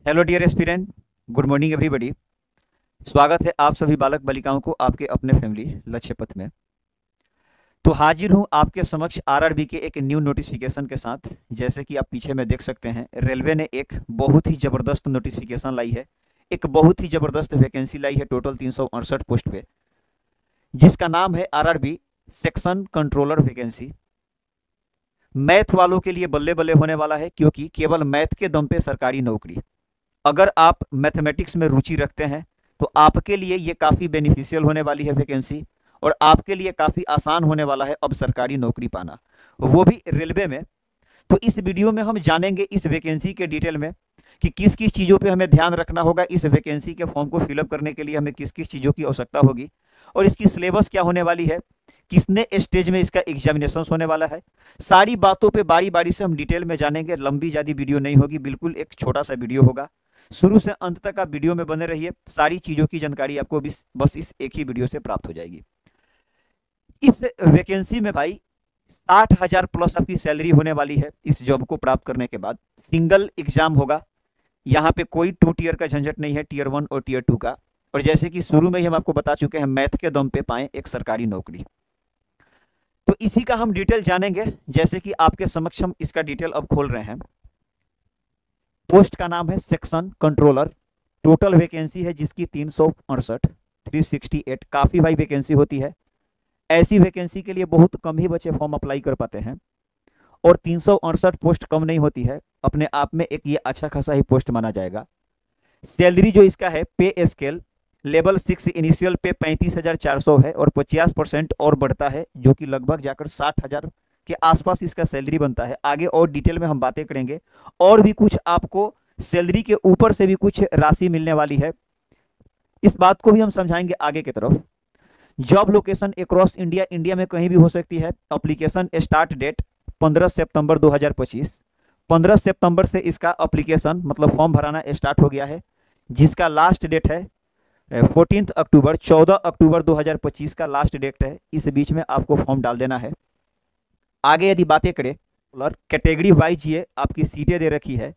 Hello dear aspirant, good morning everybody. स्वागत है आप सभी बालक बालिकाओं को आपके अपने फैमिली लक्ष्य पथ में। तो हाजिर हूं आपके समक्ष आरआरबी के एक न्यू नोटिफिकेशन के साथ। जैसे कि आप पीछे में देख सकते हैं, रेलवे ने एक बहुत ही ज़बरदस्त नोटिफिकेशन लाई है, एक बहुत ही ज़बरदस्त वैकेंसी लाई है टोटल 368 पोस्ट पे, जिसका नाम है RRB section controller vacancy. Math वालों के लिए बल्ले बल्ले होने वाला है, क्योंकि केवल मैथ के दम पे सरकारी नौकरी। अगर आप मैथमेटिक्स में रुचि रखते हैं तो आपके लिए ये काफ़ी बेनिफिशियल होने वाली है वैकेंसी, और आपके लिए काफ़ी आसान होने वाला है अब सरकारी नौकरी पाना, वो भी रेलवे में। तो इस वीडियो में हम जानेंगे इस वैकेंसी के डिटेल में कि किस किस चीज़ों पे हमें ध्यान रखना होगा, इस वैकेंसी के फॉर्म को फिलअप करने के लिए हमें किस किस चीज़ों की आवश्यकता होगी, और इसकी सिलेबस क्या होने वाली है, किसने स्टेज में इसका एग्जामिनेशन होने वाला है। सारी बातों पे बारी बारी से हम डिटेल में जानेंगे। लंबी ज़्यादा वीडियो नहीं होगी, बिल्कुल एक छोटा सा वीडियो होगा। शुरू से अंत तक आप वीडियो में बने रहिए, सारी चीज़ों की जानकारी आपको बस इस एक ही वीडियो से प्राप्त हो जाएगी। इस वैकेंसी में भाई 60,000 प्लस आपकी सैलरी होने वाली है। इस जॉब को प्राप्त करने के बाद सिंगल एग्जाम होगा, यहाँ पे कोई 2 टीयर का झंझट नहीं है, टीयर 1 और टीयर 2 का। और जैसे कि शुरू में ही हम आपको बता चुके हैं, मैथ के दम पे पाएं एक सरकारी नौकरी। तो इसी का हम डिटेल जानेंगे। जैसे कि आपके समक्ष हम इसका डिटेल अब खोल रहे हैं। पोस्ट का नाम है सेक्शन कंट्रोलर। टोटल वैकेंसी है जिसकी 368, काफ़ी भाई वैकेंसी होती है। ऐसी वैकेंसी के लिए बहुत कम ही बच्चे फॉर्म अप्लाई कर पाते हैं, और 368 पोस्ट कम नहीं होती है, अपने आप में एक ये अच्छा खासा ही पोस्ट माना जाएगा। सैलरी जो इसका है, पे स्केल लेवल 6 इनिशियल पे 35,400 है, और 50% और बढ़ता है, जो कि लगभग जाकर 60,000 के आसपास इसका सैलरी बनता है। आगे और डिटेल में हम बातें करेंगे, और भी कुछ आपको सैलरी के ऊपर से भी कुछ राशि मिलने वाली है, इस बात को भी हम समझाएंगे आगे की तरफ। Job location across India, India में कहीं भी हो सकती है। एप्लीकेशन स्टार्ट डेट 15 सितंबर 2025। 15 सितंबर से इसका एप्लीकेशन मतलब फॉर्म भराना स्टार्ट हो गया है, जिसका लास्ट डेट है 14 अक्टूबर। 14 अक्टूबर 2025 का लास्ट डेट है। इस बीच में आपको फॉर्म डाल देना है। आगे यदि बातें करें, कैटेगरी वाइज ये आपकी सीटें दे रखी है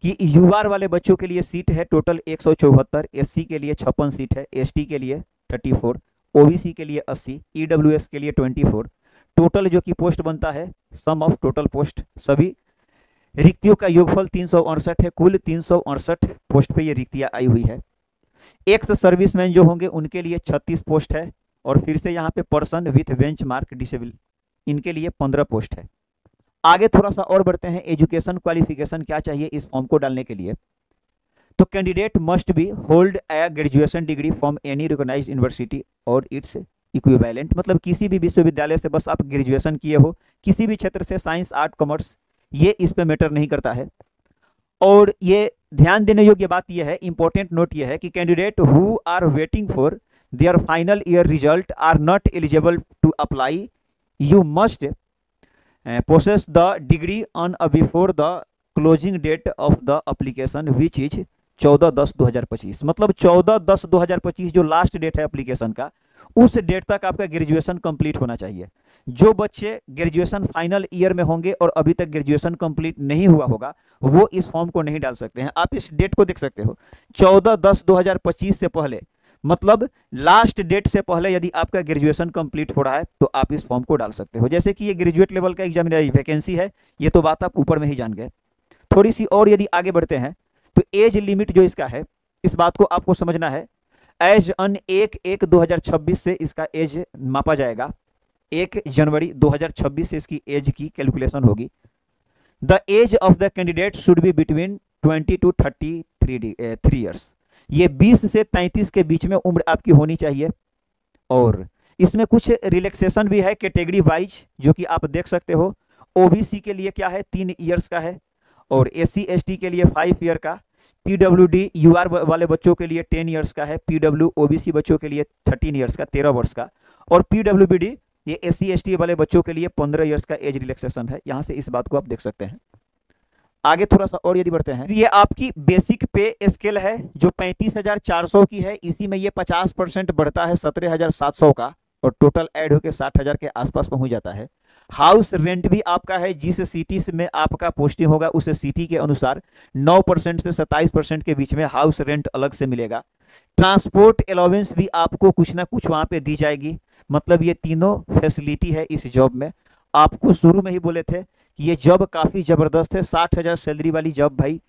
कि यूआर वाले बच्चों के लिए सीट है टोटल 174, एससी के लिए 56 सीट है, एसटी के लिए 34, ओबीसी के लिए 80, ईडब्ल्यूएस के लिए 24। टोटल जो कि पोस्ट बनता है, सम ऑफ टोटल पोस्ट, सभी रिक्तियों का योगफल 368 है। कुल 368 पोस्ट पे ये रिक्तियां आई हुई है। एक्स सर्विसमैन जो होंगे उनके लिए 36 पोस्ट है, और फिर से यहाँ पे person with bench mark disable, इनके लिए 15 पोस्ट है। आगे थोड़ा सा और बढ़ते हैं। एजुकेशन क्वालिफिकेशन क्या चाहिए इस फॉर्म को डालने के लिए, तो candidate must be hold a graduation degree from any recognised university और इट्स इक्विवेलेंट, मतलब किसी भी विश्वविद्यालय से बस आप ग्रेजुएशन किए हो, किसी भी क्षेत्र से, साइंस आर्ट कॉमर्स, ये इस पे मैटर नहीं करता है। और ये ध्यान देने योग्य बात यह है, इंपॉर्टेंट नोट यह है कि candidate who are waiting for their final year result are not eligible to apply, you must possess the degree on before the closing date of the application which is 14/10/2025। मतलब 14/10/2025 जो last date है application का, उस date तक आपका graduation complete होना चाहिए। जो बच्चे ग्रेजुएशन फाइनल ईयर में होंगे और अभी तक ग्रेजुएशन कंप्लीट नहीं हुआ होगा, वो इस फॉर्म को नहीं डाल सकते हैं। आप इस डेट को देख सकते हो, 14/10/2025 से पहले, मतलब लास्ट डेट से पहले यदि आपका ग्रेजुएशन कंप्लीट हो रहा है तो आप इस फॉर्म को डाल सकते हो। जैसे कि ये ग्रेजुएट लेवल का एग्जाम वैकेंसी है, ये तो बात आप ऊपर में ही जान गए। थोड़ी सी और यदि आगे बढ़ते हैं, तो एज लिमिट जो इसका है, इस बात को आपको समझना है। एज ऑन 1/1/2026 से इसका एज मापा जाएगा। 1 जनवरी 2026 से इसकी एज की कैलकुलेशन होगी। The age of the candidate should be between 20 to 33 years. ये 20 से 33 के बीच में उम्र आपकी होनी चाहिए। और इसमें कुछ रिलैक्सेशन भी है कैटेगरी वाइज, जो कि आप देख सकते हो। ओबीसी के लिए क्या है, 3 ईयर्स का है, और एससी एसटी के लिए 5 ईयर का, पीडब्ल्यूडी यूआर वाले बच्चों के लिए 10 ईयर्स का है, पीडब्ल्यू ओबीसी बच्चों के लिए 13 ईयर्स का, 13 वर्ष का, और पीडब्ल्यूबीडी ये एससी एसटी वाले बच्चों के लिए 15 ईयर्स का एज रिलैक्सेशन है। यहाँ से इस बात को आप देख सकते हैं। आगे थोड़ा सा और यदि बढ़ते हैं, ये आपकी बेसिक पे स्केल है जो 35,400 की है। इसी में ये 50% बढ़ता है 17,700 का, और टोटल ऐड होकर 60,000 के आसपास पहुंच जाता है। हाउस रेंट भी आपका है, जिस सिटी में आपका पोस्टिंग होगा उस सिटी के अनुसार 9% से 27% के बीच में हाउस रेंट अलग से मिलेगा। ट्रांसपोर्ट अलाउंस भी आपको कुछ ना कुछ वहां पे दी जाएगी। मतलब ये तीनों फैसिलिटी है इस जॉब में। आपको शुरू में ही बोले थे कि ये जॉब काफी जबरदस्त है। 60,000 सैलरी वाली जॉब भाई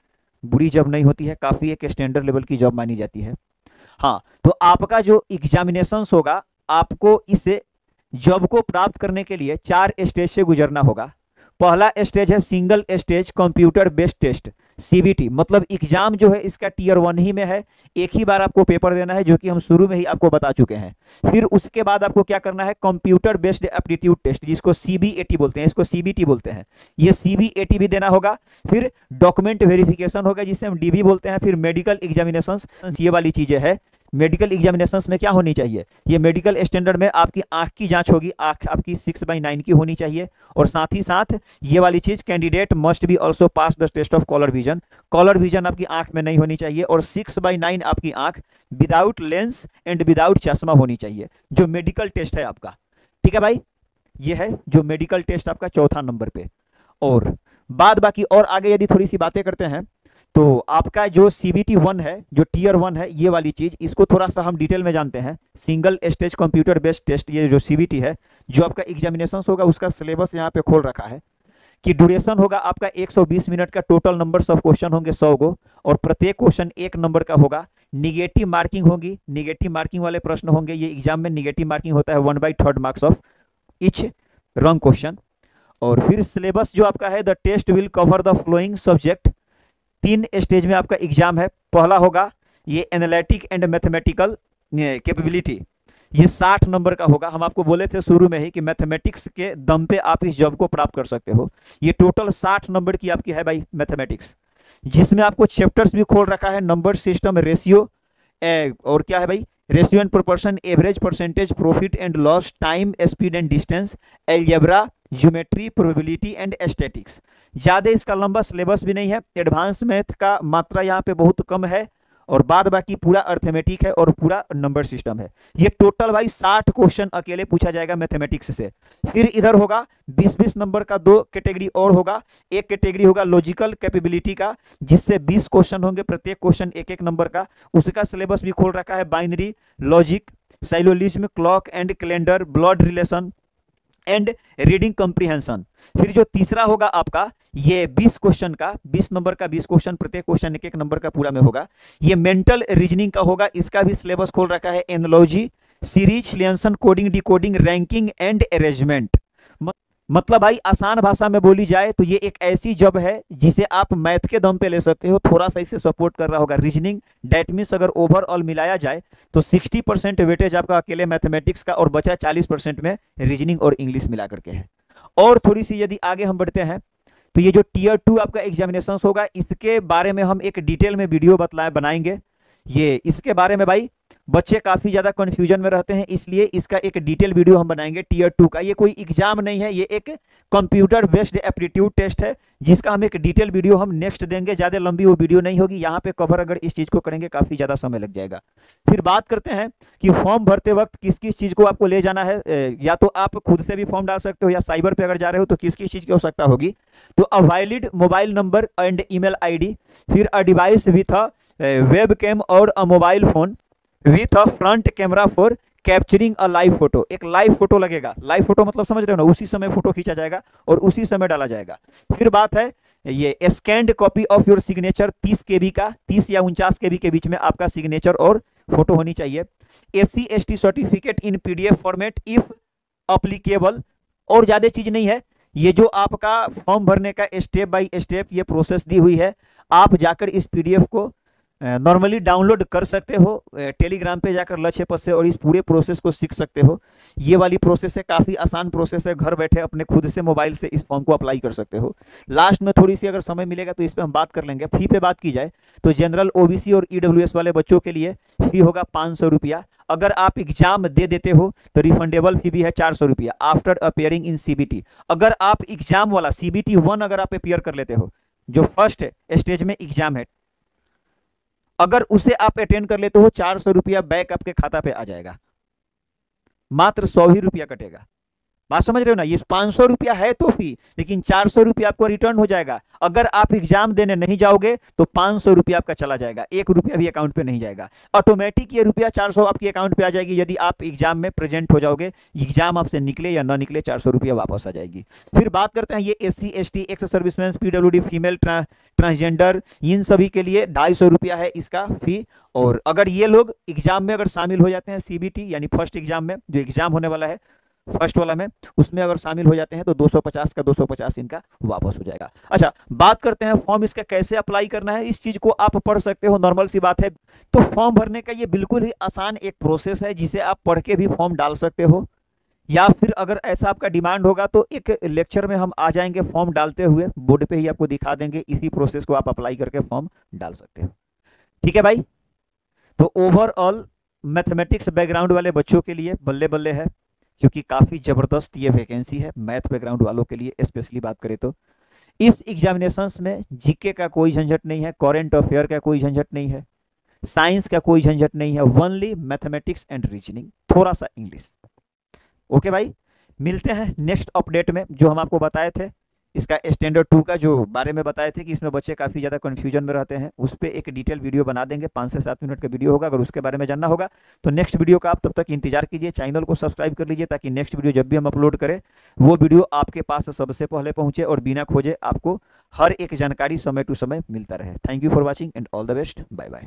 बुरी जॉब नहीं होती है, काफी एक स्टैंडर्ड लेवल की जॉब मानी जाती है। हाँ, तो आपका जो एग्जामिनेशन होगा, आपको इस जॉब को प्राप्त करने के लिए 4 स्टेज से गुजरना होगा। पहला स्टेज है single stage computer based test, CBT. मतलब एग्जाम जो है इसका टीयर 1 ही में है, एक ही बार आपको पेपर देना है, जो कि हम शुरू में ही आपको बता चुके हैं। फिर उसके बाद आपको क्या करना है, कंप्यूटर बेस्ड एप्टीट्यूड टेस्ट, जिसको सीबीएटी बोलते हैं, इसको सीबीटी बोलते हैं, ये सीबीएटी भी देना होगा। फिर डॉक्यूमेंट वेरिफिकेशन होगा, जिसे हम डीबी बोलते हैं। फिर मेडिकल एग्जामिनेशन, ये वाली चीजें है। मेडिकल एग्जामिनेशंस में क्या होनी चाहिए, ये मेडिकल स्टैंडर्ड में आपकी आंख की जांच होगी, आंख आपकी 6/9 की होनी चाहिए। और साथ ही साथ ये वाली चीज, candidate must be also pass the test of colour vision. Colour vision आपकी आंख में नहीं होनी चाहिए, और 6/9 आपकी आंख विदाउट लेंस एंड विदाउट चश्मा होनी चाहिए, जो मेडिकल टेस्ट है आपका। ठीक है भाई, ये है जो मेडिकल टेस्ट आपका चौथा नंबर पे। और बाद बाकी और आगे यदि थोड़ी सी बातें करते हैं, तो आपका जो सीबीटी 1 है, जो टीयर 1 है, ये वाली चीज, इसको थोड़ा सा हम डिटेल में जानते हैं। Single stage computer based test, ये जो सीबीटी है, जो आपका एग्जामिनेशन होगा, उसका सिलेबस यहाँ पे खोल रखा है कि ड्यूरेशन होगा आपका 120 मिनट का। टोटल नंबर्स ऑफ क्वेश्चन होंगे 100 गो, और प्रत्येक क्वेश्चन 1 नंबर का होगा। निगेटिव मार्किंग होगी, निगेटिव मार्किंग वाले प्रश्न होंगे। ये एग्जाम में निगेटिव मार्किंग होता है 1/3 marks of each wrong question. और फिर सिलेबस जो आपका है, the test will cover the following subject. 3 stage में आपका एग्जाम है। पहला होगा ये एनालिटिक एंड मैथमेटिकल कैपेबिलिटी, ये 60 नंबर का होगा। हम आपको बोले थे शुरू में ही कि मैथमेटिक्स के दम पे आप इस जॉब को प्राप्त कर सकते हो। ये टोटल 60 नंबर की आपकी है भाई मैथमेटिक्स, जिसमें आपको चैप्टर्स भी खोल रखा है, नंबर सिस्टम, रेशियो, और क्या है भाई, ratio and proportion, average, percentage, profit and loss, time, speed and distance, algebra, geometry, probability and statics. ज्यादा इसका लंबा सिलेबस भी नहीं है। एडवांस मैथ का मात्रा यहाँ पे बहुत कम है, और बाद बाकी पूरा अर्थमेटिक है और पूरा नंबर सिस्टम है। ये टोटल भाई 60 क्वेश्चन अकेले पूछा जाएगा मैथमेटिक्स से। फिर इधर होगा 20-20 नंबर का 2 कैटेगरी और होगा। एक कैटेगरी होगा लॉजिकल कैपेबिलिटी का, जिससे 20 क्वेश्चन होंगे, प्रत्येक क्वेश्चन 1-1 नंबर का। उसका सिलेबस भी खोल रखा है, binary logic, syllogism, clock and calendar, blood relation and reading comprehension. फिर जो तीसरा होगा आपका, ये 20 क्वेश्चन का, 20 नंबर का 20 क्वेश्चन, प्रत्येक क्वेश्चन 1-1 नंबर का पूरा में होगा। ये मेंटल रीजनिंग का होगा, इसका भी सिलेबस खोल रखा है, एनालॉजी, सीरीज, लिएंसन, coding, decoding, ranking and arrangement. मतलब भाई आसान भाषा में बोली जाए तो ये एक ऐसी जॉब है जिसे आप मैथ के दम पे ले सकते हो, थोड़ा सा इसे सपोर्ट कर रहा होगा रीजनिंग। डेट मीन्स अगर ओवरऑल मिलाया जाए तो 60% वेटेज आपका अकेले मैथमेटिक्स का, और बचा 40% में रीजनिंग और इंग्लिश मिला करके है। और थोड़ी सी यदि आगे हम बढ़ते हैं, तो ये जो टीयर 2 आपका एग्जामिनेशन होगा, इसके बारे में हम एक डिटेल में वीडियो बनाएंगे। ये इसके बारे में भाई बच्चे काफी ज्यादा कंफ्यूजन में रहते हैं, इसलिए इसका एक डिटेल वीडियो हम बनाएंगे टीयर 2 का। ये कोई एग्जाम नहीं है, ये एक कंप्यूटर बेस्ड एप्टीट्यूड टेस्ट है, जिसका हम एक डिटेल वीडियो हम नेक्स्ट देंगे। ज्यादा लंबी वो वीडियो नहीं होगी, यहाँ पे कवर अगर इस चीज को करेंगे काफी ज्यादा समय लग जाएगा। फिर बात करते हैं कि फॉर्म भरते वक्त किस किस चीज को आपको ले जाना है। या तो आप खुद से भी फॉर्म डाल सकते हो, या साइबर पे अगर जा रहे हो तो किस किस चीज की आवश्यकता होगी। तो a valid mobile number and email ID, फिर a device with a webcam और a mobile phone with a front camera for capturing a live photo. एक लाइव फोटो लगेगा, लाइव फोटो मतलब समझ रहे हो ना, उसी समय फोटो खींचा जाएगा और उसी समय डाला जाएगा। फिर बात है ये scanned copy of your signature, 30 KB का, 30 या 49 KB के बीच में आपका सिग्नेचर और फोटो होनी चाहिए। SC/ST certificate in PDF format if applicable. और ज्यादा चीज नहीं है, ये जो आपका फॉर्म भरने का स्टेप बाय स्टेप ये प्रोसेस दी हुई है, आप जाकर इस PDF को नॉर्मली डाउनलोड कर सकते हो टेलीग्राम पे जाकर लक्ष्य पद से, और इस पूरे प्रोसेस को सीख सकते हो। ये वाली प्रोसेस है, काफ़ी आसान प्रोसेस है, घर बैठे अपने खुद से मोबाइल से इस फॉर्म को अप्लाई कर सकते हो। लास्ट में थोड़ी सी अगर समय मिलेगा तो इस पर हम बात कर लेंगे। फी पे बात की जाए तो जनरल, OBC और EWS वाले बच्चों के लिए फी होगा 500 रुपया। अगर आप एग्जाम दे देते हो तो रिफंडेबल फी भी है 400 रुपया आफ्टर अपेयरिंग इन CBT। अगर आप एग्जाम वाला CBT 1 अगर आप अपेयर कर लेते हो, जो फर्स्ट स्टेज में एग्जाम है, अगर उसे आप अटेंड कर लेते हो, 400 रुपया बैक आपके खाता पे आ जाएगा, मात्र 100 ही रुपया कटेगा। बात समझ रहे हो ना, ये 500 रुपया है तो फी, लेकिन 400 रुपया आपको रिटर्न हो जाएगा। अगर आप एग्जाम देने नहीं जाओगे तो 500 रुपया आपका चला जाएगा, 1 रुपया भी अकाउंट पे नहीं जाएगा। ऑटोमेटिक ये रुपया 400 आपके अकाउंट पे आ जाएगी। यदि आप एग्जाम में प्रेजेंट हो जाओगे, एग्जाम आपसे निकले या ना निकले, 400 रुपया वापस आ जाएगी। फिर बात करते हैं ये SC ST ex serviceman, PWD, female, transgender, इन सभी के लिए 250 रुपया है इसका फी। और अगर ये लोग एग्जाम में अगर शामिल हो जाते हैं, CBT यानी फर्स्ट एग्जाम में, जो एग्जाम होने वाला है फर्स्ट वाला में, उसमें अगर शामिल हो जाते हैं तो 250 का 250 इनका वापस हो जाएगा। अच्छा, बात करते हैं फॉर्म इसका कैसे अप्लाई करना है। इस चीज को आप पढ़ सकते हो, नॉर्मल सी बात है। तो फॉर्म भरने का ये बिल्कुल ही आसान एक प्रोसेस है, जिसे आप पढ़ के भी फॉर्म डाल सकते हो, या फिर अगर ऐसा आपका डिमांड होगा तो एक लेक्चर में हम आ जाएंगे फॉर्म डालते हुए, बोर्ड पे ही आपको दिखा देंगे। इसी प्रोसेस को आप अप्लाई करके फॉर्म डाल सकते हो। ठीक है भाई, तो ओवरऑल मैथमेटिक्स बैकग्राउंड वाले बच्चों के लिए बल्ले बल्ले है, क्योंकि काफी जबरदस्त ये वैकेंसी है मैथ बैकग्राउंड वालों के लिए। स्पेशली बात करें तो इस एग्जामिनेशंस में जीके का कोई झंझट नहीं है, करंट अफेयर का कोई झंझट नहीं है, साइंस का कोई झंझट नहीं है, ओनली मैथमेटिक्स एंड रीजनिंग, थोड़ा सा इंग्लिश। ओके भाई, मिलते हैं नेक्स्ट अपडेट में। जो हम आपको बताए थे इसका स्टैंडर्ड 2 का जो बारे में बताए थे कि इसमें बच्चे काफ़ी ज़्यादा कन्फ्यूजन में रहते हैं, उस पर एक डिटेल वीडियो बना देंगे, 5 से 7 मिनट का वीडियो होगा। अगर उसके बारे में जानना होगा तो नेक्स्ट वीडियो का आप तब तक इंतजार कीजिए, चैनल को सब्सक्राइब कर लीजिए, ताकि नेक्स्ट वीडियो जब भी हम अपलोड करें वो वीडियो आपके पास सबसे पहले पहुंचे और बिना खोजे आपको हर एक जानकारी समय टू समय मिलता रहे। Thank you for watching and all the best, bye bye.